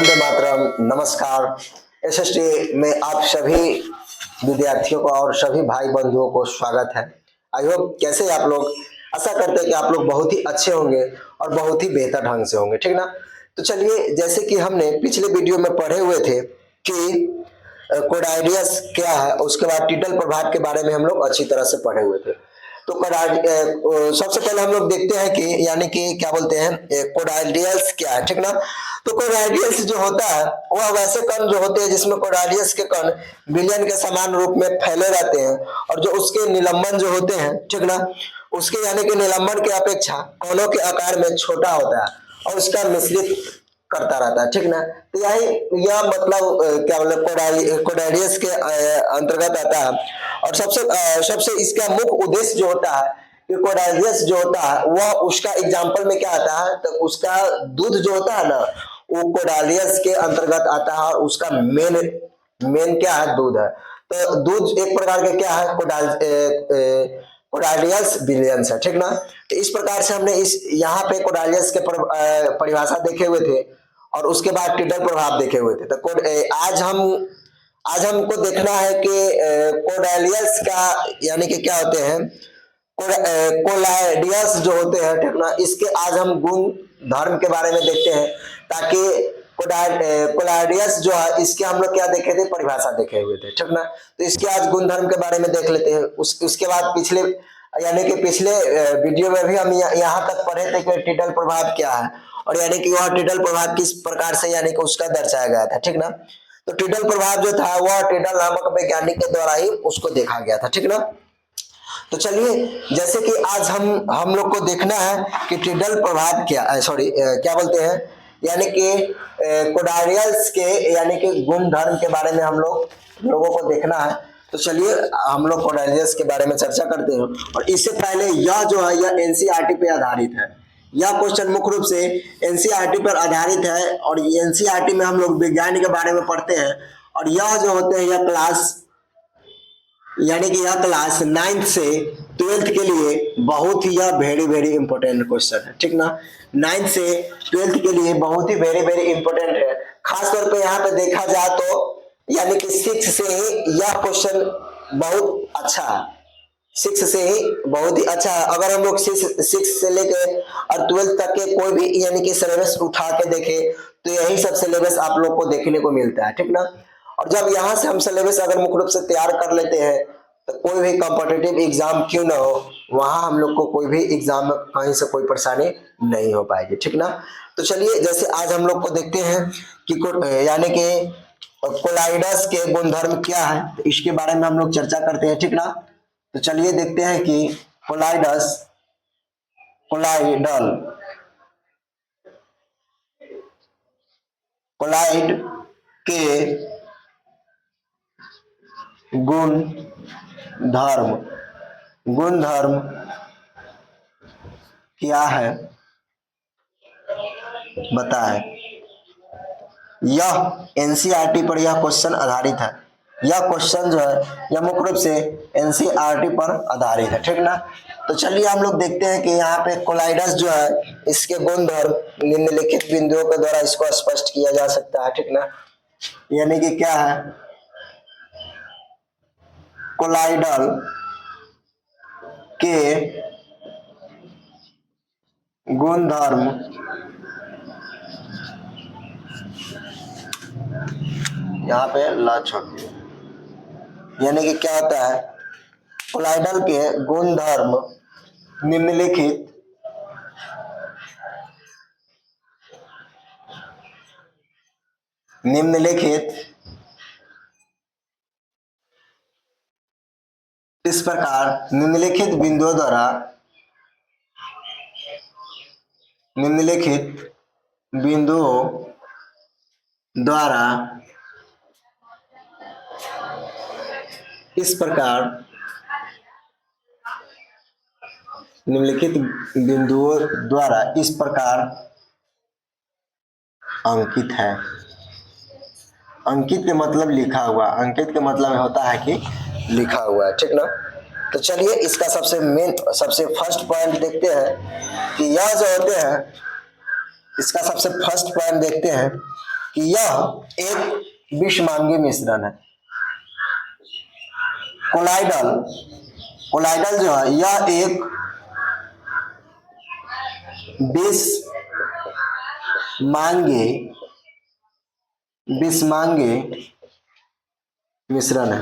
वंदे मातरम। नमस्कार। एसएसटी में आप सभी विद्यार्थियों को और सभी भाई बंधुओं को स्वागत है। आई होप कैसे आप लोग, आशा करते हैं कि आप लोग बहुत ही अच्छे होंगे और बहुत ही बेहतर ढंग से होंगे, ठीक ना। तो चलिए, जैसे कि हमने पिछले वीडियो में पढ़े हुए थे कि कोड आइडियाज क्या है, उसके बाद टिटल प्रभाव के बारे में हम लोग अच्छी तरह से पढ़े हुए थे। तो सबसे पहले हम लोग देखते हैं कि यानी कि क्या बोलते हैं कोड आइडियल्स क्या है, ठीक ना। तो कोड आइडियल्स जो होता है वह वैसे कण जो होते हैं जिसमें कोड आइडियल्स के कण बिलियन के समान रूप में फैले रहते हैं, और जो उसके निलंबन जो होते हैं, ठीक ना, उसके यानी कि निलंबन की अपेक्षा कोनों के आकार में छोटा होता है और उसका मिश्रित करता रहता है, ठीक ना। तो यह मतलब क्या बोले कोडाइडियस के अंतर्गत आता है। और सबसे इसका मुख्य उद्देश्य जो होता है कि कोडाइडियस जो होता है वह उसका एग्जाम्पल में क्या आता है, तो उसका दूध जो होता है ना वो कोडालियस के अंतर्गत आता है, और उसका मेन मेन क्या है, दूध है। तो दूध एक प्रकार के क्या है, कोडालियस बिलियंस है, ठीक ना। तो इस प्रकार से हमने इस यहाँ पे कोडालियस के परिभाषा देखे हुए थे और उसके बाद टिडल प्रभाव देखे हुए थे। तो आज हमको देखना है कि कोडालियस का यानी कि क्या होते हैं, कोलाइडियस जो होते हैं, ठीक ना। इसके आज हम गुण धर्म के बारे में देखते हैं, ताकि कोलाइडियस जो है इसके हम लोग क्या देखे थे, परिभाषा देखे हुए थे, ठीक ना। तो इसके आज गुण धर्म के बारे में देख लेते हैं। उसके बाद पिछले यानी कि पिछले वीडियो में भी हम यहाँ तक पढ़े थे कि टिडल प्रभाव क्या है, और यानी कि वह टिडल प्रभाव किस प्रकार से यानी कि उसका दर्शाया गया था, ठीक ना। तो टिडल प्रभाव जो था वह टिडल नामक वैज्ञानिक के द्वारा ही उसको देखा गया था, ठीक ना। तो चलिए, जैसे कि आज हम लोग को देखना है कि टिडल प्रभाव क्या बोलते हैं, यानी कि कोडारियल्स के यानी कि गुण धर्म के बारे में हम लोगों को देखना है। तो चलिए हम लोग कोडारियल्स के बारे में चर्चा करते हैं। और इससे पहले यह जो है यह एनसीईआरटी पे आधारित है। यह क्वेश्चन मुख्य रूप से एनसीईआरटी पर आधारित है, और एनसीईआरटी में हम लोग विज्ञान के बारे में पढ़ते हैं। और यह जो होते हैं यह क्लास यानी कि यह क्लास 9th से 12th के लिए बहुत ही यह वेरी इंपॉर्टेंट क्वेश्चन है, ठीक ना। 9th से 12th के लिए बहुत ही वेरी इंपॉर्टेंट है। खासतौर पे यहाँ पे देखा जाए तो यानी कि 6 से ही यह क्वेश्चन बहुत अच्छा है। 6 से ही बहुत ही अच्छा है। अगर हम लोग 6 से लेके और 12th तक के कोई भी यानी कि सिलेबस उठा के देखे तो यही सब सिलेबस आप लोग को देखने को मिलता है, ठीक ना। और जब यहाँ से हम सिलेबस अगर मुख्य रूप से तैयार कर लेते हैं तो कोई भी कॉम्पिटिटिव एग्जाम क्यों ना हो, वहां हम लोग को कोई भी एग्जाम में कहीं से कोई परेशानी नहीं हो पाएगी, ठीक ना। तो चलिए, जैसे आज हम लोग को देखते हैं कि यानी कि कोलाइडस के गुणधर्म क्या है, तो इसके बारे में हम लोग चर्चा करते हैं, ठीक ना। तो चलिए देखते हैं कि कोलाइड के गुणधर्म क्या है, बताएं। यह एनसीईआरटी पर यह क्वेश्चन आधारित है। यह क्वेश्चन जो है यह मुख्य रूप से एनसीईआरटी पर आधारित है, ठीक ना। तो चलिए हम लोग देखते हैं कि यहाँ पे कोलाइडस जो है इसके गुणधर्म निम्नलिखित बिंदुओं के द्वारा इसको स्पष्ट किया जा सकता है, ठीक ना। यानी कि क्या है, कोलाइडल के गुणधर्म यहाँ पे ला छोड़ दिए, यानी कि क्या होता है, कोलाइडल के गुणधर्म निम्नलिखित इस प्रकार निम्नलिखित बिंदुओं द्वारा इस प्रकार अंकित है। अंकित के मतलब लिखा हुआ, अंकित के मतलब होता है कि लिखा हुआ है, ठीक ना। तो चलिए इसका सबसे फर्स्ट पॉइंट देखते हैं कि यह जो होते हैं, इसका सबसे फर्स्ट पॉइंट देखते हैं कि यह एक विषमांगी मिश्रण है। कोलाइडल, कोलाइडल जो है यह एक विषमांगी मिश्रण है।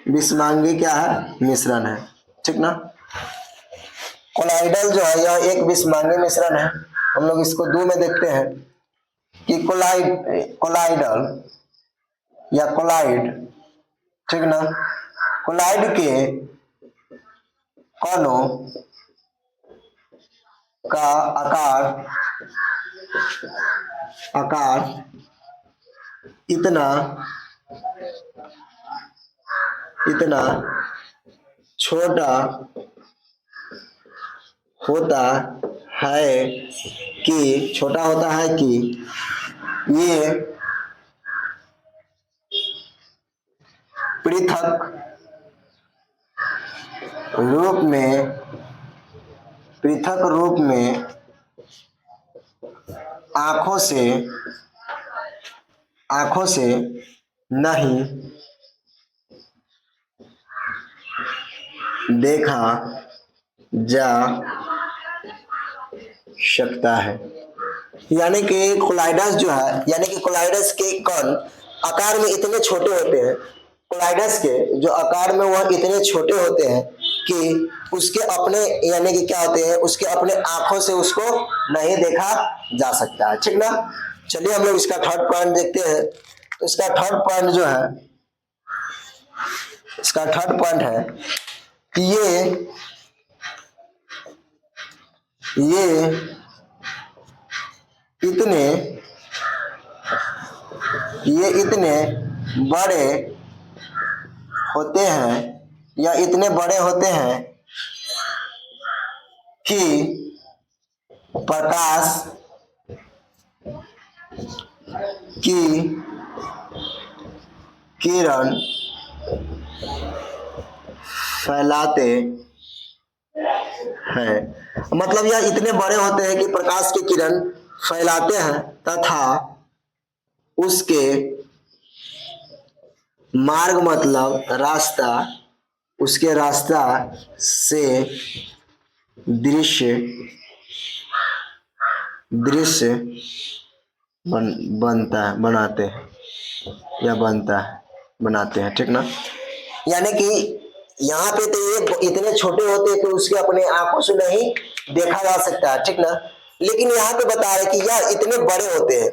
विषमांगी क्या है? मिश्रण है, ठीक ना। कोलाइडल जो है यह एक विषमांगी मिश्रण है। हम लोग इसको दो में देखते हैं कि कोलाइडल या कोलाइड, ठीक ना। कोलाइड के कणों का आकार इतना छोटा होता है कि ये पृथक रूप में आंखों से नहीं देखा जा सकता है। यानी कि कोलाइडस जो है, यानी कि कोलाइडस के कण आकार में इतने छोटे होते हैं, कोलाइडस के जो आकार में वह इतने छोटे होते हैं कि उसके अपने यानी कि क्या होते हैं, उसके अपने आंखों से उसको नहीं देखा जा सकता है, ठीक ना। चलिए हम लोग इसका थर्ड पॉइंट देखते हैं। तो इसका थर्ड पॉइंट जो है, इसका थर्ड पॉइंट है कि ये इतने बड़े होते हैं या इतने बड़े होते हैं कि प्रकाश की किरण फैलाते हैं। मतलब यह इतने बड़े होते हैं कि प्रकाश की किरण फैलाते हैं तथा उसके मार्ग मतलब रास्ता, उसके रास्ता से दृश्य बनाते हैं, ठीक ना। यानी कि यहाँ पे तो ये इतने छोटे होते हैं कि उसके अपने आंखों से नहीं देखा जा सकता है, ठीक ना। लेकिन यहाँ पे बता रहे कि यह इतने बड़े होते हैं,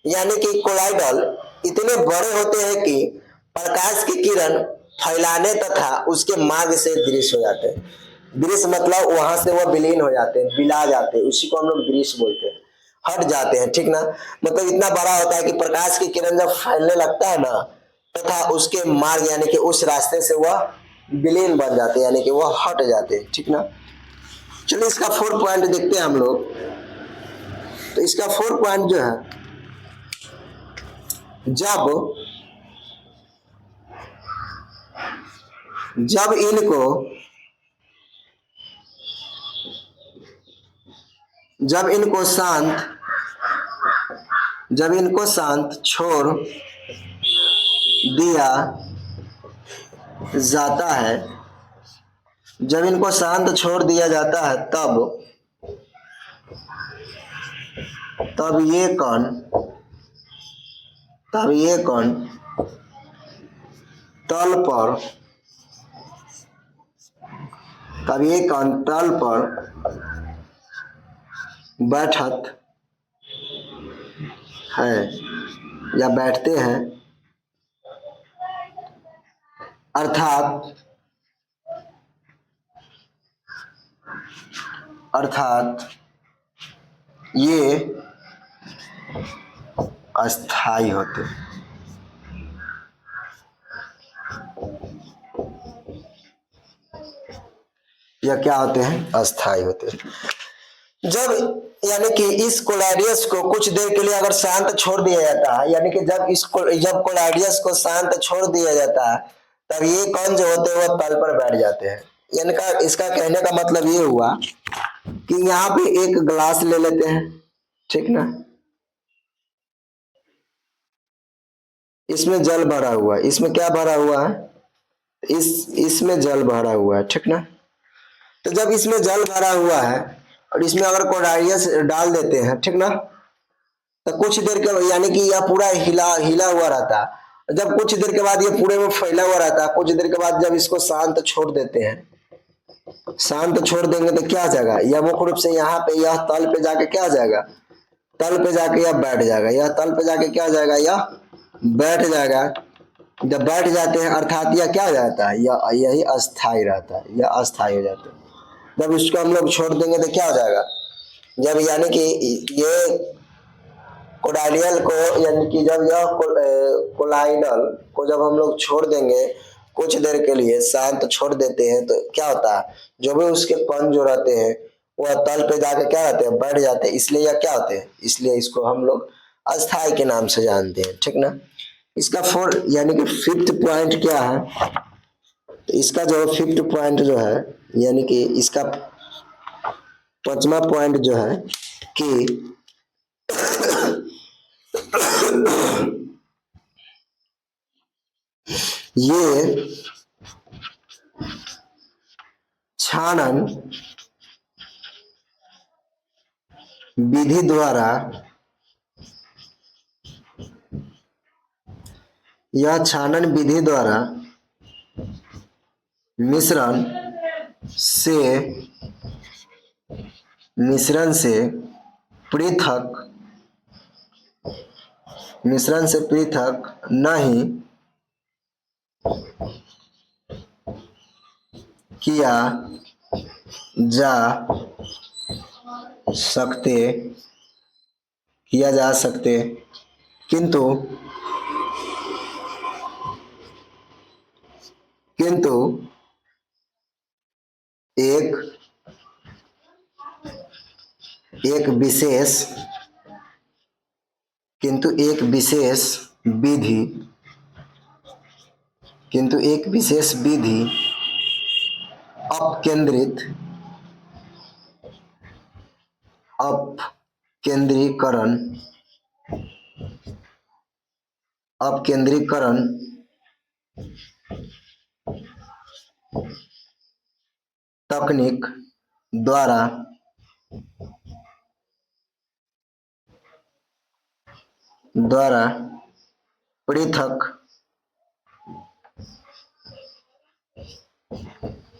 यानी कि कोलाइडल इतने बड़े होते हैं कि प्रकाश की किरण फैलाने तथा उसके मार्ग से दृश्य हो जाते हैं। दृश्य मतलब वहां से वह विलीन हो जाते हैं, बिला जाते हैं, उसी को हम लोग दृश्य बोलते हैं, हट जाते हैं, ठीक ना। मतलब इतना बड़ा होता है कि प्रकाश की किरण जब फैलने लगता है ना, तथा उसके मार्ग यानी कि उस रास्ते से वह विलीन बन जाते हैं, यानी कि वह हट जाते हैं, ठीक ना। चलिए इसका फोर्थ पॉइंट देखते हैं हम लोग। तो इसका फोर्थ पॉइंट जो है, जब इनको शांत छोड़ दिया जाता है, जब इनको शांत छोड़ दिया जाता है तब ये कण तल पर बैठत है या बैठते हैं, अर्थात ये अस्थाई होते हैं। या क्या होते हैं? अस्थाई होते हैं। जब यानी कि इस कोलाइडस को कुछ देर के लिए अगर शांत छोड़ दिया जाता है, यानी कि जब कोलाइडस को शांत छोड़ दिया जाता है, तब ये कण जो होते हैं वह तल पर बैठ जाते हैं। यानी का इसका कहने का मतलब ये हुआ कि यहाँ पे एक ग्लास ले लेते हैं, ठीक ना। इसमें जल भरा हुआ है, इसमें क्या भरा हुआ है, इसमें जल भरा हुआ है, ठीक ना। तो जब इसमें जल भरा हुआ है और इसमें अगर कोडारियस डाल देते हैं, ठीक ना, तो कुछ देर के यानी कि यह पूरा हिला हिला हुआ रहता है। जब कुछ देर के बाद ये पूरे में फैला हुआ रहता है, कुछ देर के बाद जब इसको शांत छोड़ देते हैं, शांत छोड़ देंगे तो क्या हो जाएगा, यह मुख्य रूप से यहाँ पे यह तल पे जाके क्या हो जाएगा, तल पे जाके यह बैठ जाएगा, यह तल पे जाके क्या हो जाएगा, यह बैठ जाएगा। जब बैठ जाते हैं अर्थात यह क्या हो जाता है, यह यही अस्थाई रहता है, यह अस्थाई हो जाता है। जब इसको हम लोग छोड़ देंगे तो क्या हो जाएगा, जब यानी कि ये कोडाइलियल को यानी कि जब यह कोलाइडल को जब हम लोग छोड़ देंगे कुछ देर के लिए शांत छोड़ देते हैं तो क्या होता है, जो भी उसके कण जो रहते हैं वह तल पे जाके क्या रहते हैं, बैठ जाते हैं, इसलिए यह क्या होते हैं, इसलिए इसको हम लोग अस्थाई के नाम से जानते हैं, ठीक ना। इसका फोर यानी कि फिफ्थ पॉइंट क्या है, तो इसका जो फिफ्थ पॉइंट जो है यानी कि इसका पांचवा पॉइंट जो है कि ये छानन विधि द्वारा, यह छानन विधि द्वारा मिश्रण से पृथक नहीं किया जा सकते किंतु एक विशेष विधि अपकेंद्रीकरण तकनीक द्वारा पृथक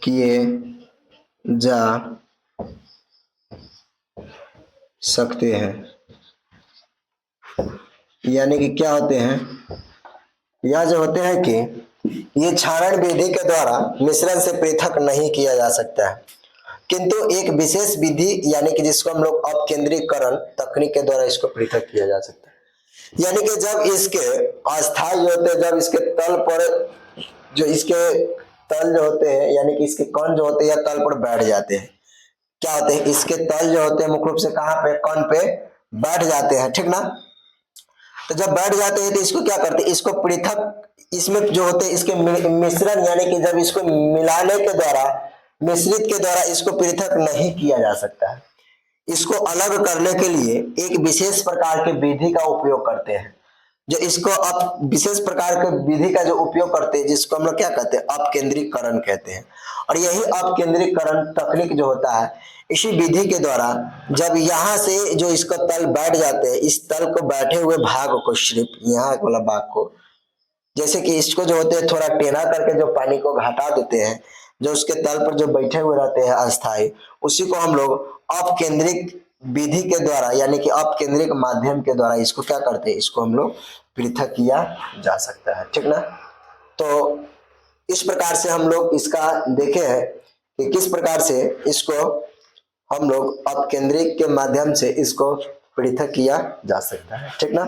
किए जा सकते हैं। यानी कि क्या होते हैं, यह जो होते हैं कि ये क्षारण विधि के द्वारा मिश्रण से पृथक नहीं किया जा सकता है, किंतु एक विशेष विधि यानी कि जिसको हम लोग अपकेंद्रीकरण तकनीक के द्वारा इसको पृथक किया जा सकता है। यानी कि जब इसके अस्थाई होते हैं, जब इसके तल पर जो इसके तल जो होते हैं यानी कि इसके कण जो होते हैं या तल पर बैठ जाते हैं, क्या होते हैं, इसके तल जो होते हैं मुख्य रूप से कहाँ पे, कण पे बैठ जाते हैं, ठीक ना। तो जब बैठ जाते हैं तो इसको क्या करते हैं, इसको पृथक इसमें जो होते हैं इसके मिश्रण यानी कि जब इसको मिलाने के द्वारा मिश्रित के द्वारा इसको पृथक नहीं किया जा सकता है। इसको अलग करने के लिए एक विशेष प्रकार के विधि का उपयोग करते हैं, जो इसको अब विशेष प्रकार के विधि का जो उपयोग करते हैं जिसको हम लोग क्या कहते हैं, अपकेंद्रीकरण कहते हैं। और यही अपकेंद्रीकरण तकनीक जो होता है, इसी विधि के द्वारा जब यहाँ से जो इसका तल बैठ जाते हैं, इस तल को बैठे हुए भाग को सिर्फ यहाँ वाला भाग को, जैसे कि इसको जो होते हैं थोड़ा टेढ़ा करके जो पानी को घटा देते हैं, जो उसके तल पर जो बैठे हुए रहते हैं अस्थाई, उसी को हम लोग अपकेंद्रिक विधि के द्वारा यानी कि अपकेंद्रिक माध्यम के द्वारा इसको क्या करते हैं, इसको हम लोग पृथक किया जा सकता है, ठीक ना। तो इस प्रकार से हम लोग इसका देखे हैं कि किस प्रकार से इसको हम लोग अपकेंद्रिक के माध्यम से इसको पृथक किया जा सकता है, ठीक ना।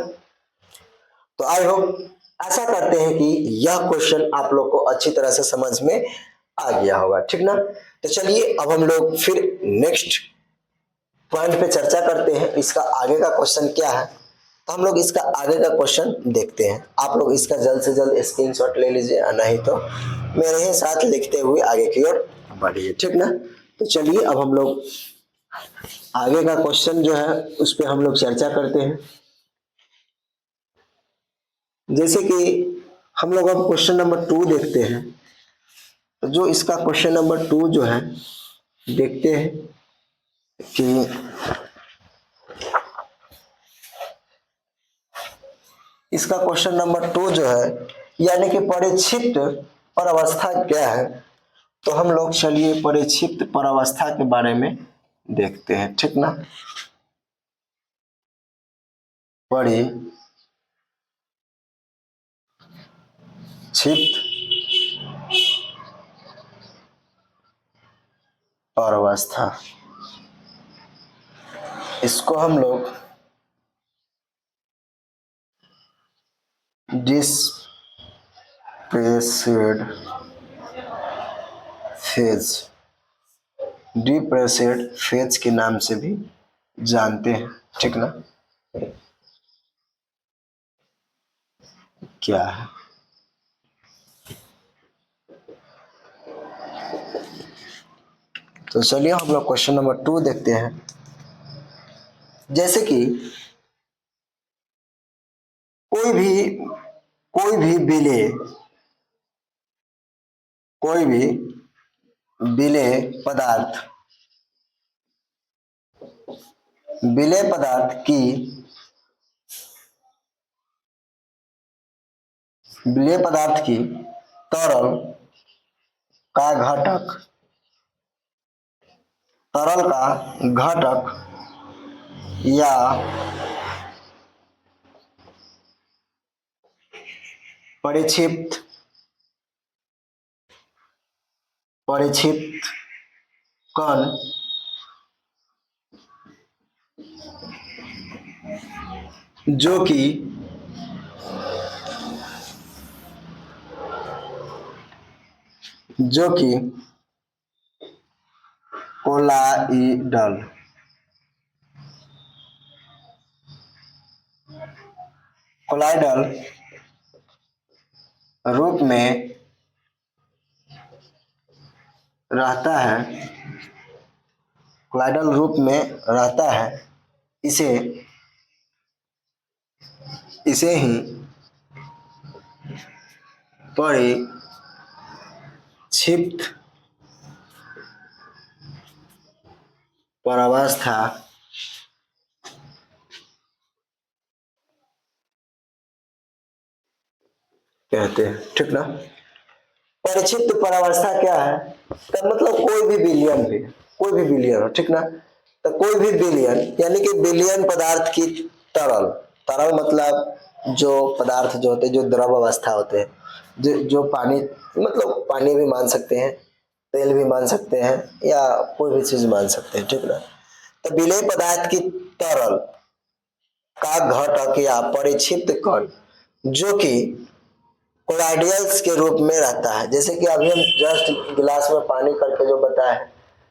तो आई होप आशा करते हैं कि यह क्वेश्चन आप लोग को अच्छी तरह से समझ में आ गया होगा, ठीक ना। तो चलिए अब हम लोग फिर नेक्स्ट पॉइंट पे चर्चा करते हैं, इसका आगे का क्वेश्चन क्या है। तो हम लोग इसका आगे का क्वेश्चन देखते हैं, आप लोग इसका जल्द से जल्द स्क्रीनशॉट ले लीजिए, नहीं तो मेरे ही साथ लिखते हुए आगे की ओर बढ़िए, ठीक ना। तो चलिए अब हम लोग आगे का क्वेश्चन जो है उस पर हम लोग चर्चा करते हैं। जैसे कि हम लोग अब क्वेश्चन नंबर 2 देखते हैं। तो जो इसका क्वेश्चन नंबर 2 जो है, देखते हैं कि इसका क्वेश्चन नंबर 2 जो है, यानी कि परिक्षिप्त परावस्था क्या है। तो हम लोग चलिए परिक्षिप्त परावस्था के बारे में देखते हैं, ठीक ना। परिक्षिप्त परावस्था, इसको हम लोग डिप्रेसेड फेज, डिप्रेसेड फेज के नाम से भी जानते हैं, ठीक ना। क्या है, तो चलिए हम लोग क्वेश्चन नंबर 2 देखते हैं। जैसे कि कोई भी कोई भी विलेय कोई भी विलेय पदार्थ विलेय पदार्थ की विलेय पदार्थ की तरल का घटक तरल का घटक या परिक्षिप्त परिक्षिप्त कण जो कि कोलाइडल कोलाइडल रूप में रहता है, कोलाइडल रूप में रहता है, इसे इसे ही परिक्षिप्त परावस्था कहते हैं, ठीक ना। परिक्षिप्त परावस्था क्या है, तो मतलब कोई भी विलियन हो, ठीक ना। तो कोई भी विलियन यानी कि विलियन पदार्थ की तरल तरल मतलब जो पदार्थ जो होते हैं, जो द्रव अवस्था होते हैं, जो पानी, मतलब पानी भी मान सकते हैं, तेल भी मान सकते हैं, या कोई भी चीज मान सकते हैं, ठीक ना। तो विलेय पदार्थ की तरल का घटक या परिक्षिप्त कण जो कि कोलाइडियल्स के रूप में रहता है। जैसे कि अभी हम जस्ट गिलास में पानी करके जो बताया है,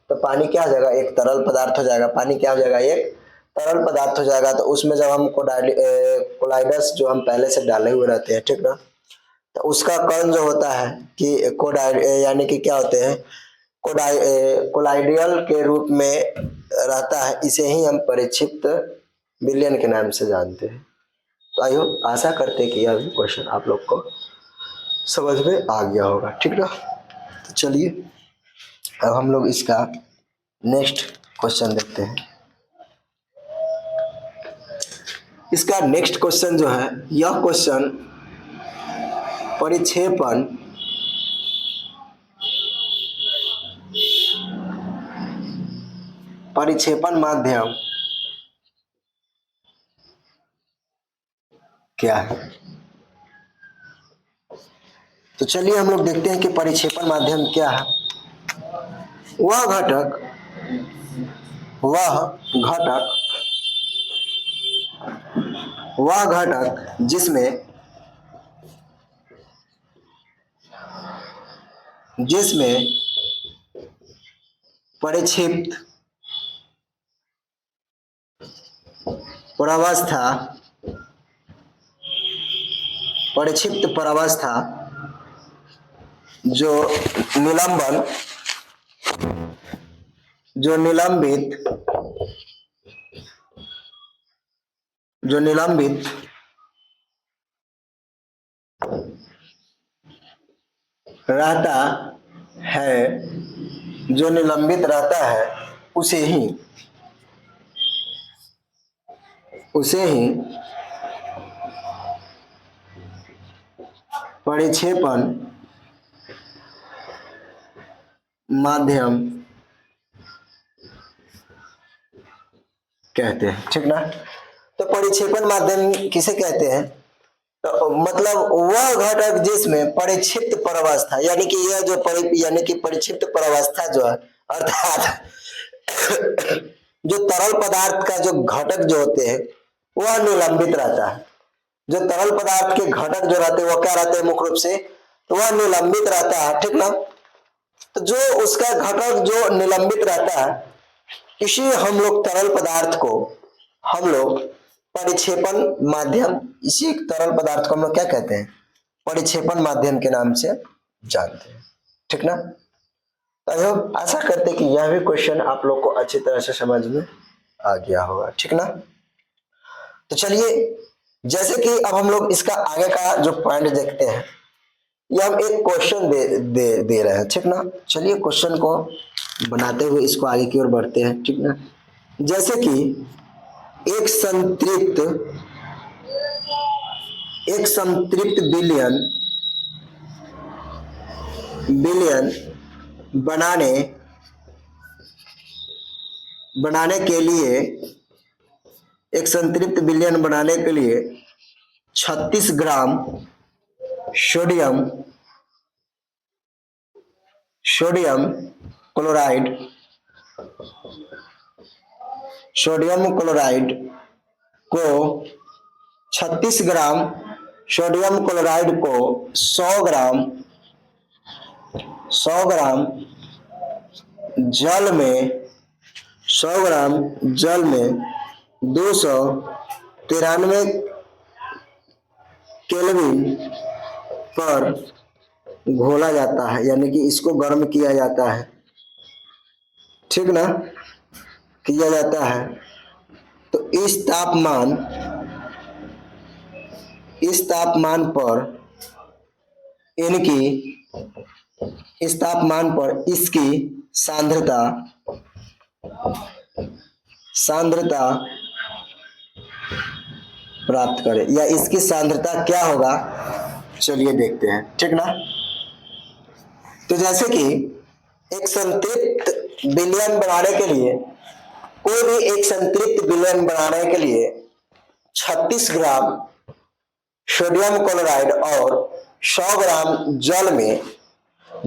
तो पानी क्या हो जाएगा, एक तरल पदार्थ हो जाएगा। पानी क्या हो जाएगा, एक तरल पदार्थ हो जाएगा। तो उसमें जब हम कोलाइडस जो हम पहले से डाले हुए रहते हैं, ठीक ना, तो उसका कण जो होता है कि यानी कि क्या होते हैं, कोलाइडियल के रूप में रहता है, इसे ही हम परिक्षिप्त विलयन के नाम से जानते हैं। तो आई होप, आशा करते हैं कि यह क्वेश्चन आप लोग को समझ में आ गया होगा, ठीक ना। तो चलिए अब हम लोग इसका नेक्स्ट क्वेश्चन देखते हैं। इसका नेक्स्ट क्वेश्चन जो है, यह क्वेश्चन परिक्षेपण परिक्षेपण माध्यम क्या है। तो चलिए हम लोग देखते हैं कि परिक्षेपण माध्यम क्या है। वह घटक वह घटक वह घटक जिसमें परिक्षिप्त परावस्था जो निलंबन जो निलंबित जो निलंबित रहता है, जो निलंबित रहता है उसे ही परिक्षेपण माध्यम कहते हैं। ठीक ना। तो परिक्षेपण माध्यम किसे कहते हैं? तो मतलब वह घटक जिसमें परिक्षिप्त प्रवस्था, यानी कि यह जो यानी कि परिक्षिप्त प्रवस्था जो है, अर्थात जो तरल पदार्थ का जो घटक जो होते हैं वह निलंबित रहता है। जो तरल पदार्थ के घटक जो रहते हैं वह क्या रहते हैं? मुख्य रूप से तो वह निलंबित रहता है। ठीक ना। तो जो उसका घटक जो निलंबित रहता है, इसी हम लोग तरल पदार्थ को हम लोग परिक्षेपण माध्यम, इसी तरल पदार्थ को हम लोग क्या कहते हैं? परिक्षेपण माध्यम के नाम से जानते हैं। ठीक ना। तो हम आशा करते हैं कि यह भी क्वेश्चन आप लोग को अच्छी तरह से समझ में आ गया होगा। ठीक ना। तो चलिए, जैसे कि अब हम लोग इसका आगे का जो पॉइंट देखते हैं, ये हम एक क्वेश्चन दे रहे हैं। ठीक ना। चलिए क्वेश्चन को बनाते हुए इसको आगे की ओर बढ़ते हैं। ठीक ना। जैसे कि एक संतृप्त विलयन बनाने के लिए, एक संतृप्त विलयन बनाने के लिए 36 ग्राम सोडियम क्लोराइड को 36 ग्राम सोडियम क्लोराइड को 100 ग्राम जल में 293 केल्विन पर घोला जाता है, यानी कि इसको गर्म किया जाता है। ठीक ना। किया जाता है। तो इस तापमान पर इसकी सांद्रता प्राप्त करें, या इसकी सांद्रता क्या होगा, चलिए देखते हैं। ठीक ना। तो जैसे कि एक संतृप्त विलयन बनाने के लिए, कोई भी एक संतृप्त विलयन बनाने के लिए 36 ग्राम सोडियम क्लोराइड और 100 ग्राम जल में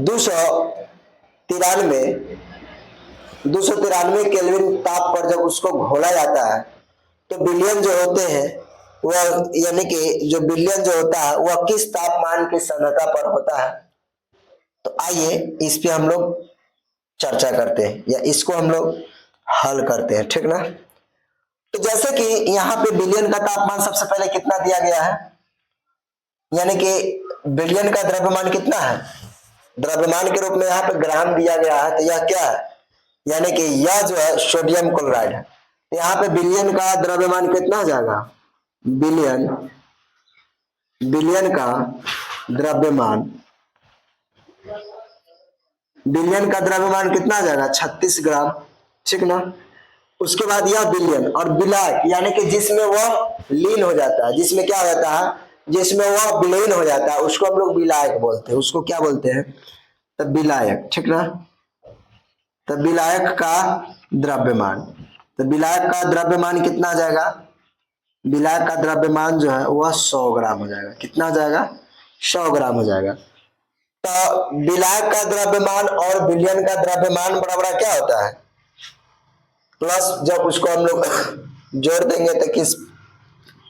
293 केल्विन ताप पर जब उसको घोला जाता है, तो विलयन जो होते हैं वह, यानी कि जो विलयन जो होता है वह किस तापमान की सांद्रता पर होता है। तो आइए इस पे हम लोग चर्चा करते हैं, या इसको हम लोग हल करते हैं। ठीक ना। तो जैसे कि यहाँ पे विलयन का तापमान सबसे पहले कितना दिया गया है, यानी कि विलयन का द्रव्यमान कितना है, द्रव्यमान के रूप में यहाँ पे ग्राम दिया गया है। तो यह क्या है, यानी कि यह जो है सोडियम क्लोराइड है। तो यहाँ पे विलयन का द्रव्यमान कितना हो जाएगा, विलयन का द्रव्यमान कितना आ जाएगा, 36 ग्राम। ठीक ना। उसके बाद यह विलयन और विलायक, यानी कि जिसमें वह लीन हो जाता है, जिसमें क्या हो जाता है, जिसमें वह विलीन हो जाता है, उसको हम लोग विलायक बोलते हैं। उसको क्या बोलते हैं, तब विलायक। ठीक ना। तब विलायक का द्रव्यमान, तो विलायक का द्रव्यमान कितना आ जाएगा, विलायक का द्रव्यमान जो है वह 100 ग्राम हो जाएगा। कितना हो जाएगा, 100 ग्राम हो जाएगा। तो विलायक का द्रव्यमान और विलयन का द्रव्यमान बराबर क्या होता है, प्लस जब उसको हम लोग जोड़ देंगे तो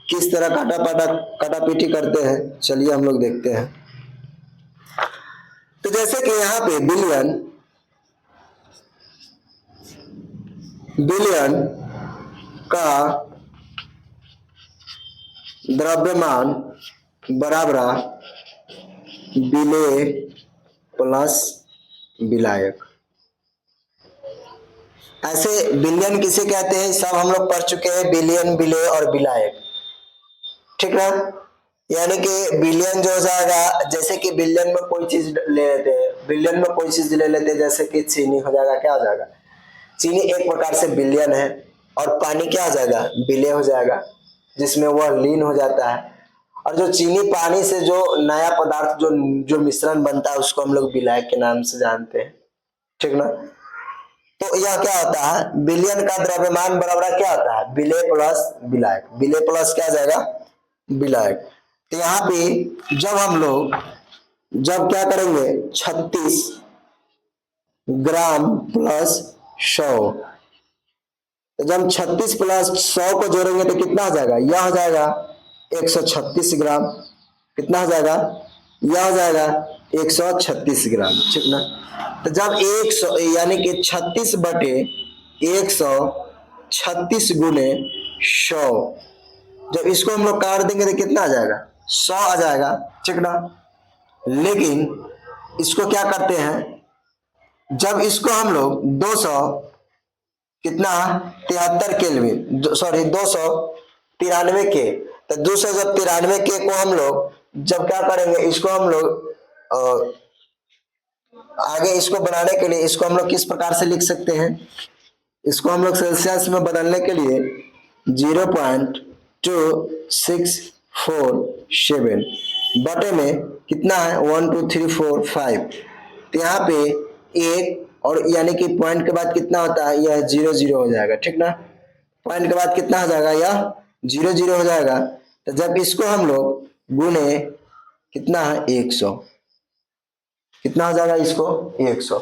किस तरह काटा पीटी करते हैं, चलिए हम लोग देखते हैं। तो जैसे कि यहाँ पे विलयन का द्रव्यमान बराबर विलेय प्लस विलायक। ऐसे विलयन किसे कहते हैं, सब हम लोग पढ़ चुके हैं, विलयन, विलेय और विलायक। ठीक है। यानी कि बिलियन जो हो जाएगा, जैसे कि बिलियन में कोई चीज ले लेते हैं, बिलियन में कोई चीज ले लेते हैं, जैसे कि चीनी हो जाएगा, क्या हो जाएगा, चीनी एक प्रकार से बिलियन है, और पानी क्या हो जाएगा, विलय हो जाएगा, जिसमें वह लीन हो जाता है। और जो चीनी पानी से जो नया पदार्थ जो जो मिश्रण बनता है उसको हम लोग विलायक के नाम से जानते हैं, ठीक ना। तो यह क्या होता है, विलयन का द्रव्यमान बराबर क्या होता है, विलय प्लस विलायक, विलय प्लस क्या हो जाएगा, विलायक। तो यहाँ पे जब हम लोग जब क्या करेंगे 36 ग्राम प्लस 100, तो जब 36 प्लस 100 को जोड़ेंगे तो कितना हो जाएगा, यह हो जाएगा 136 ग्राम, कितना हो जाएगा, यह हो जाएगा 136 ग्राम, ठीक ना। तो जब 100 यानी कि 36 बटे 136 गुने 100, जब इसको हम लोग काट देंगे तो कितना आ जाएगा, 100 आ जाएगा, ठीक ना। लेकिन इसको क्या करते हैं, जब इसको हम लोग 200 कितना 73 केल्विन, सॉरी 293 के, तो 293 के को हम लोग जब क्या करेंगे, इसको हम लोग आगे इसको बनाने के लिए इसको हम लोग किस प्रकार से लिख सकते हैं, इसको हम लोग सेल्सियस में बदलने के लिए 0.2647 बटे में कितना है 1 2 3 4 5, तो यहाँ पे एक और यानी कि पॉइंट के बाद कितना होता है, यह 0 0 हो जाएगा, ठीक ना। पॉइंट के बाद कितना हो जाएगा, यह 0 0 हो जाएगा। तो जब इसको हम लोग गुने कितना है 100, कितना हो जाएगा इसको 100,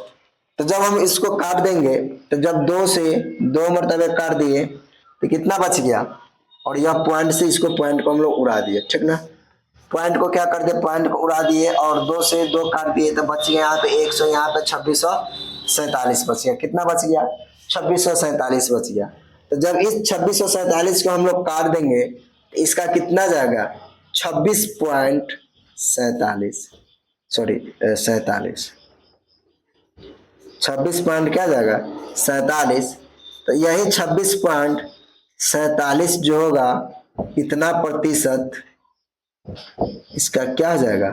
तो जब हम इसको काट देंगे तो जब 2 से 2 मरतबे काट दिए तो कितना बच गया, और यह पॉइंट से इसको पॉइंट को हम लोग उड़ा दिए, ठीक ना। पॉइंट को क्या कर दिए, पॉइंट को उड़ा दिए और 2 से 2 काट दिए तो बच गया यहाँ पे 100, यहाँ पे 2647 बच गया, कितना बच गया 2647 बच गया। तो जब इस 2647 को हम लोग काट देंगे तो इसका कितना जाएगा 26.47, सॉरी 47, 26 पॉइंट क्या जाएगा 47, तो यही 26.47 जो होगा इतना प्रतिशत इसका क्या हो जाएगा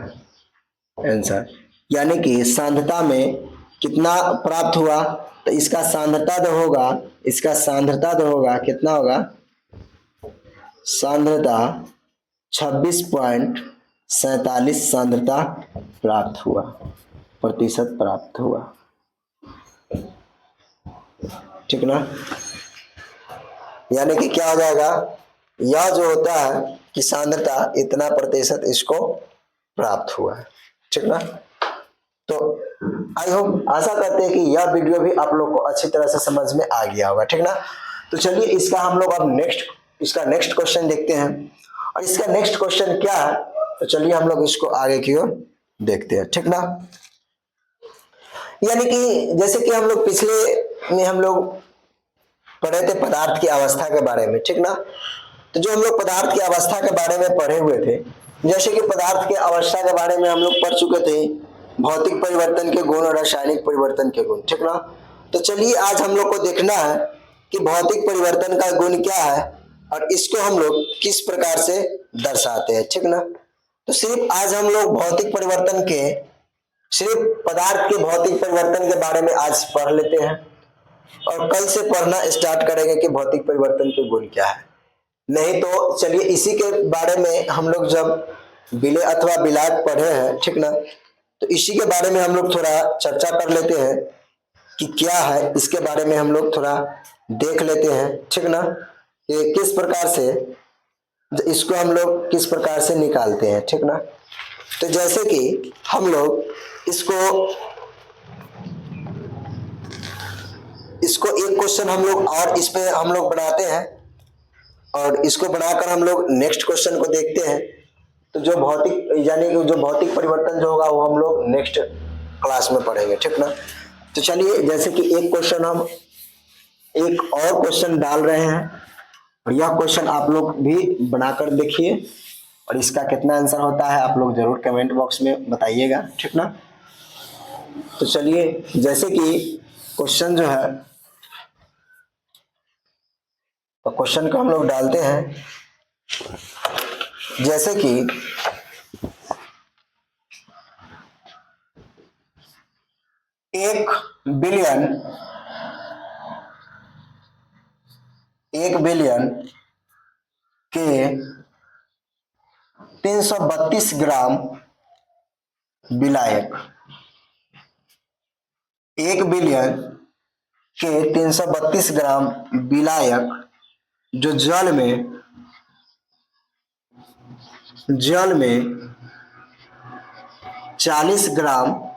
आंसर, यानी कि सांद्रता में कितना प्राप्त हुआ, तो इसका सांद्रता जो होगा, इसका सांद्रता जो होगा कितना होगा, सांद्रता 26.47 सांद्रता प्राप्त हुआ, प्रतिशत प्राप्त हुआ, ठीक ना। यानी कि क्या हो जाएगा, यह जो होता है कि सांद्रता इतना प्रतिशत इसको प्राप्त हुआ है, ठीक ना। तो आई होप, आशा करते हैं कि यह वीडियो भी आप लोग को अच्छी तरह से समझ में आ गया होगा, ठीक ना। तो चलिए इसका हम लोग अब इसका नेक्स्ट क्वेश्चन देखते हैं, और इसका नेक्स्ट क्वेश्चन क्या है, तो चलिए हम लोग इसको आगे की ओर देखते हैं, ठीक ना। यानी कि जैसे कि हम लोग पिछले में हम लोग पढ़े थे पदार्थ की अवस्था के बारे में, ठीक ना। तो जो हम लोग पदार्थ की अवस्था के बारे में पढ़े हुए थे, जैसे कि पदार्थ की अवस्था के बारे में हम लोग पढ़ चुके थे भौतिक परिवर्तन के गुण और रासायनिक परिवर्तन के गुण, ठीक ना। तो चलिए आज हम लोग को देखना है कि भौतिक परिवर्तन का गुण क्या है और इसको हम लोग किस प्रकार से दर्शाते हैं, ठीक ना। तो सिर्फ आज हम लोग भौतिक परिवर्तन के, सिर्फ पदार्थ के भौतिक परिवर्तन के बारे में आज पढ़ लेते हैं, और कल से पढ़ना स्टार्ट करेंगे कि भौतिक परिवर्तन के गुण क्या है। नहीं तो चलिए इसी के बारे में हम लोग जब विलय अथवा विलायक पढ़े हैं, ठीक ना, तो इसी के बारे में हम लोग थोड़ा चर्चा कर लेते हैं कि क्या है, इसके बारे में हम लोग थोड़ा देख लेते हैं, ठीक ना, कि किस प्रकार से इसको हम लोग किस प्रकार से निकालते हैं, ठीक ना। तो जैसे कि हम लोग इसको एक क्वेश्चन हम लोग और इस पे हम लोग बनाते हैं, और इसको बनाकर हम लोग नेक्स्ट क्वेश्चन को देखते हैं। तो जो भौतिक यानी कि जो भौतिक परिवर्तन जो होगा वो हम लोग नेक्स्ट क्लास में पढ़ेंगे, ठीक ना। तो चलिए जैसे कि एक क्वेश्चन हम एक और क्वेश्चन डाल रहे हैं, और यह क्वेश्चन आप लोग भी बनाकर देखिए, और इसका कितना आंसर होता है आप लोग जरूर कमेंट बॉक्स में बताइएगा, ठीक ना। तो चलिए जैसे कि क्वेश्चन जो है, तो क्वेश्चन को हम लोग डालते हैं, जैसे कि 1 बिलियन के 332 ग्राम विलायक, 1 बिलियन के 332 ग्राम विलायक जो जल में 40 ग्राम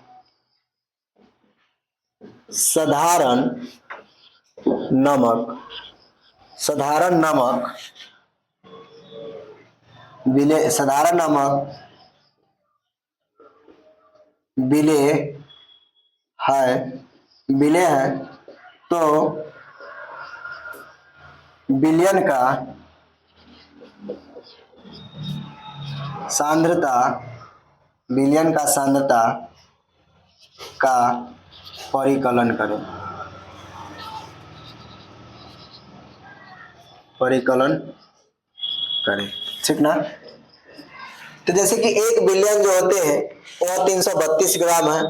साधारण नमक विलेय है तो विलयन का सांद्रता का परिकलन करें, ठीक ना। तो जैसे कि 1 बिलियन जो होते हैं वह 332 ग्राम है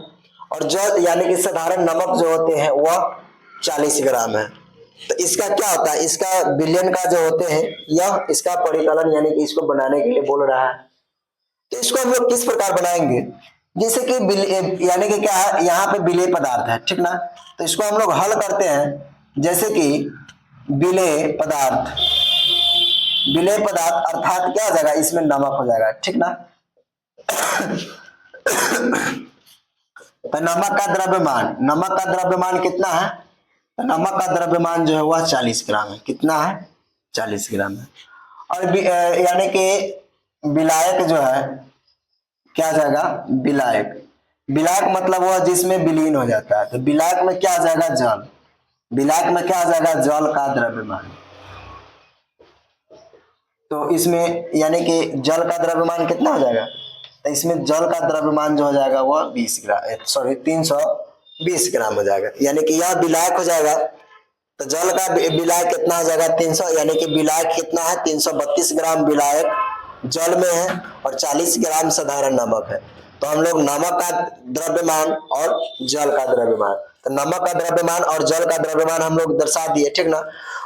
और जो यानी कि साधारण नमक जो होते हैं वह 40 ग्राम है। तो इसका क्या होता है, इसका बिलियन का जो होते हैं यह इसका परिकलन यानी कि इसको बनाने के लिए बोल रहा है। तो इसको हम लोग किस प्रकार बनाएंगे, जैसे कि यानी कि क्या है, यहाँ पे विलेय पदार्थ है, ठीक ना। तो इसको हम लोग हल करते हैं, जैसे कि विलेय पदार्थ अर्थात क्या हो जाएगा, इसमें नमक हो जाएगा, ठीक ना। तो नमक का द्रव्यमान कितना है, तो नमक का द्रव्यमान जो है वह 40 ग्राम है। कितना है, 40 ग्राम है। और यानी कि विलायक जो है क्या जाएगा, विलायक मतलब वह जिसमें विलीन हो जाता है। तो विलायक में क्या आ जाएगा, जल। जल का द्रव्यमान। तो इसमें यानी कि जल का द्रव्यमान कितना हो जाएगा, तो इसमें जल का द्रव्यमान जो हो जाएगा वह 320 ग्राम हो जाएगा। यानी कि यह विलायक हो जाएगा। तो जल का विलायक कितना हो जाएगा, 300, यानी कि विलायक कितना है, 332 ग्राम विलायक जल में है और 40 ग्राम साधारण नमक है। तो हम लोग नमक का द्रव्यमान और जल का द्रव्यमान, तो नमक का द्रव्यमान और जल का द्रव्यमान हम लोग दर्शा दिए, ठीक ना।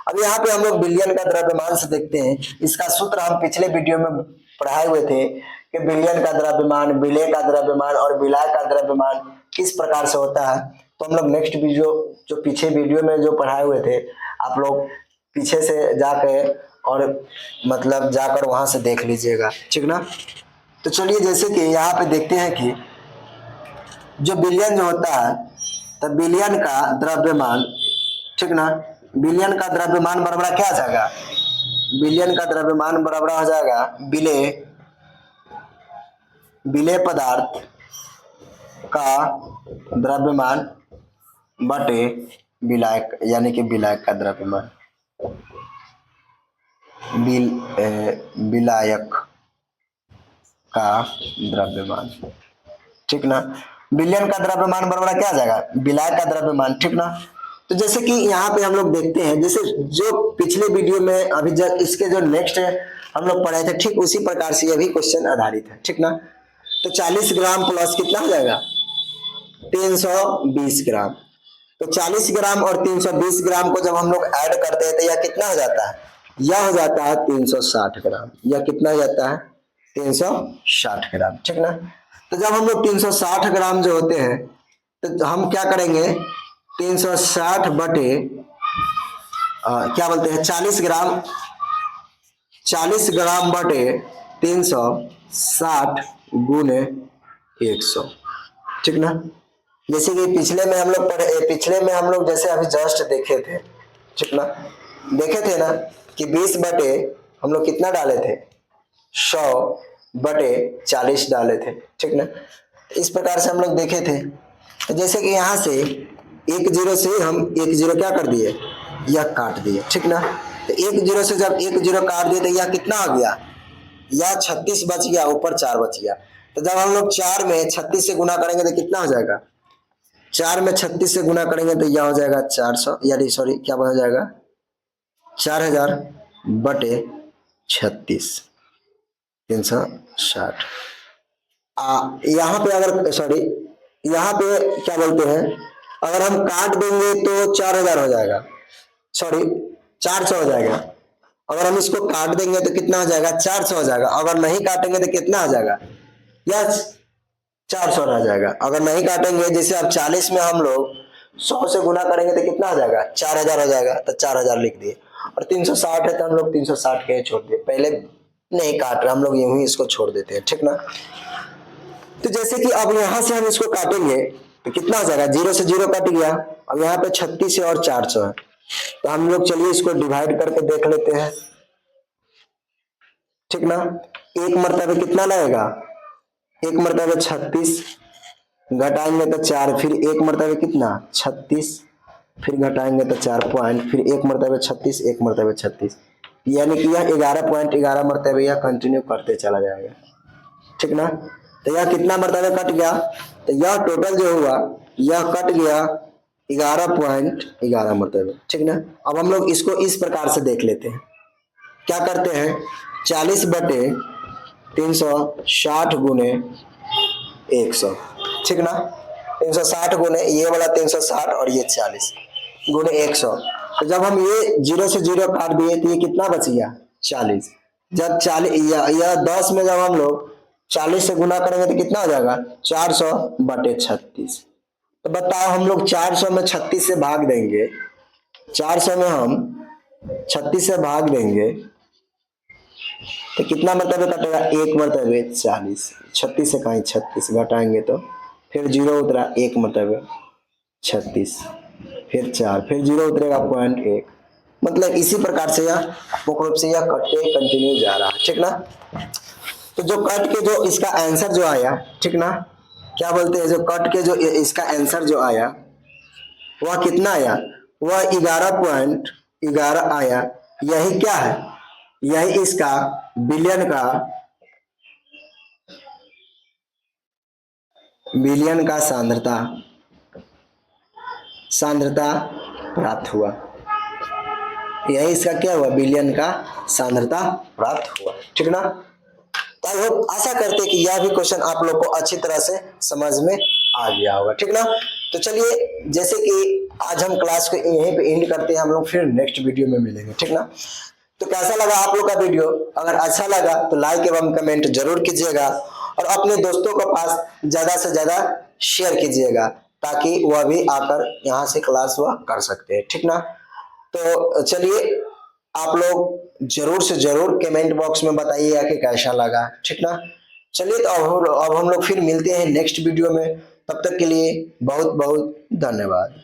अब यहाँ पे हम लोग विलयन का द्रव्यमान से देखते हैं। इसका सूत्र हम पिछले वीडियो में पढ़ाए हुए थे कि विलयन का द्रव्यमान, विलेय का द्रव्यमान और विलायक का द्रव्यमान किस प्रकार से होता है। तो हम लोग नेक्स्ट वीडियो जो पीछे वीडियो में जो पढ़ाए हुए थे, आप लोग पीछे से जाकर और मतलब जाकर वहां से देख लीजिएगा, ठीक ना। तो चलिए जैसे कि यहाँ पे देखते हैं कि जो विलयन जो होता है, तो विलयन का द्रव्यमान, ठीक ना, विलयन का द्रव्यमान बराबर क्या आ जाएगा, विलयन का द्रव्यमान बराबर हो जाएगा विलेय पदार्थ का द्रव्यमान बटे विलायक, यानी कि विलायक का द्रव्यमान, विलायक का द्रव्यमान, ठीक ना। विलयन का द्रव्यमान बराबर क्या आ जाएगा, विलायक का द्रव्यमान, ठीक ना। तो जैसे कि यहाँ पे हम लोग देखते हैं, जैसे जो पिछले वीडियो में अभी जब इसके जो नेक्स्ट हम लोग पढ़े थे, ठीक उसी प्रकार से ये भी क्वेश्चन आधारित है, ठीक ना। तो 40 ग्राम प्लस कितना हो जाएगा, 320 ग्राम। तो 40 ग्राम और 320 ग्राम को जब हम लोग ऐड करते हैं तो यह कितना हो जाता है, यह हो जाता है 360 ग्राम। यह कितना हो जाता है, 360 ग्राम, ठीक ना। तो जब हम लोग 360 ग्राम जो होते हैं, तो हम क्या करेंगे, 360 बटे क्या बोलते हैं 40 ग्राम बटे 360 गुने 100, ठीक ना। जैसे कि पिछले में हम लोग जैसे अभी जस्ट देखे थे, ठीक ना, देखे थे ना कि 20 बटे हम लोग कितना डाले थे, 100 बटे 40 डाले थे, ठीक ना। इस प्रकार से हम लोग देखे थे। तो जैसे कि यहाँ से 1 0 से हम 1 0 क्या कर दिए, यह काट दिए, ठीक ना। तो 1 0 से जब 1 0 काट दिए तो यह कितना हो गया, यह 36 बच गया, ऊपर 4 बच गया। तो जब हम लोग 4 में 36 से गुना करेंगे तो कितना हो जाएगा, 4 में 36 से गुना करेंगे तो यह हो जाएगा 400, यानी सॉरी क्या हो जाएगा 4000 बटे 36, 360। यहाँ पे अगर सॉरी यहाँ पे क्या बोलते हैं अगर हम काट देंगे तो 4000 हो जाएगा, सॉरी 400 हो जाएगा। अगर हम इसको काट देंगे तो कितना हो जाएगा, 400 हो जाएगा। अगर नहीं काटेंगे तो कितना हो जाएगा, यस 400 रह जाएगा। अगर नहीं काटेंगे, जैसे अब 40 में हम लोग 100 से गुना करेंगे तो कितना हो जाएगा, 4000 हो जाएगा, तो 4000 लिख दिए। और 360 है तो हम लोग 360 के छोड़ दिए, पहले नहीं काट रहे हम लोग, यूं ही इसको छोड़ देते हैं, ठीक ना। तो जैसे कि अब यहां से हम इसको काटेंगे तो कितना हो जाएगा, 0 से 0 कट गया। अब यहाँ पे 36 है और 400 है, तो हम लोग चलिए इसको डिवाइड करके देख लेते हैं, ठीक ना। एक मरतबे कितना लगेगा, एक मरतबे 36, घटाएंगे तो 4, फिर एक मरतबे कितना 36, फिर घटाएंगे तो 4 पॉइंट, फिर एक मरतबे 36, एक मरतबे 36, यानी कि यह 11.11 मरतबे यह कंटिन्यू करते चला जाएगा, ठीक ना। तो यह कितना मरतबे कट गया, तो यह टोटल जो हुआ यह कट गया 11.11 मरतबे, ठीक ना। अब हम लोग इसको इस प्रकार से देख लेते हैं, क्या करते हैं, 40/360 गुने 100, ठीक ना। 360 गुने ये वाला 360 और ये 40 गुने 100। तो जब हम ये 0 से 0 काट दिए तो ये कितना बच गया, 40। जब 40 यह 10 में जब हम लोग 40 से गुना करेंगे तो कितना हो जाएगा, 400/36। तो बताओ हम लोग 400 में 36 से भाग देंगे, 400 में हम 36 से भाग देंगे तो कितना मरतबे कटेगा, एक मरतबे 40, 36 से कहीं 36 घटाएंगे तो फिर 0 उतरा, एक मरतबे 36, फिर 4, फिर 0 उतरेगा 0.1। मतलब इसी प्रकार से यह मुख्य रूप से यह कटते कंटिन्यू जा रहा है, ठीक ना। तो जो कट के जो इसका आंसर जो आया, ठीक ना, क्या बोलते हैं, जो कट के जो इसका आंसर जो आया वह कितना आया, वह 11.11 आया। यही क्या है, यही इसका बिलियन का सांद्रता प्राप्त हुआ। यही इसका क्या हुआ, बिलियन का सांद्रता प्राप्त हुआ, ठीक ना। तो आई होप, आशा करते हैं कि यह भी क्वेश्चन आप लोग को अच्छी तरह से समझ में आ गया होगा, ठीक ना। तो चलिए, जैसे कि आज हम क्लास को यहीं पे एंड करते हैं, हम लोग फिर नेक्स्ट वीडियो में मिलेंगे, ठीक ना। तो कैसा लगा आप लोग का वीडियो, अगर अच्छा लगा तो लाइक एवं कमेंट जरूर कीजिएगा और अपने दोस्तों के पास ज्यादा से ज्यादा शेयर कीजिएगा, ताकि वह भी आकर यहाँ से क्लास वह कर सकते हैं, ठीक ना। तो चलिए, आप लोग जरूर से जरूर कमेंट बॉक्स में बताइएगा कि कैसा लगा, ठीक ना। चलिए, तो अब हम लोग फिर मिलते हैं नेक्स्ट वीडियो में, तब तक के लिए बहुत बहुत धन्यवाद।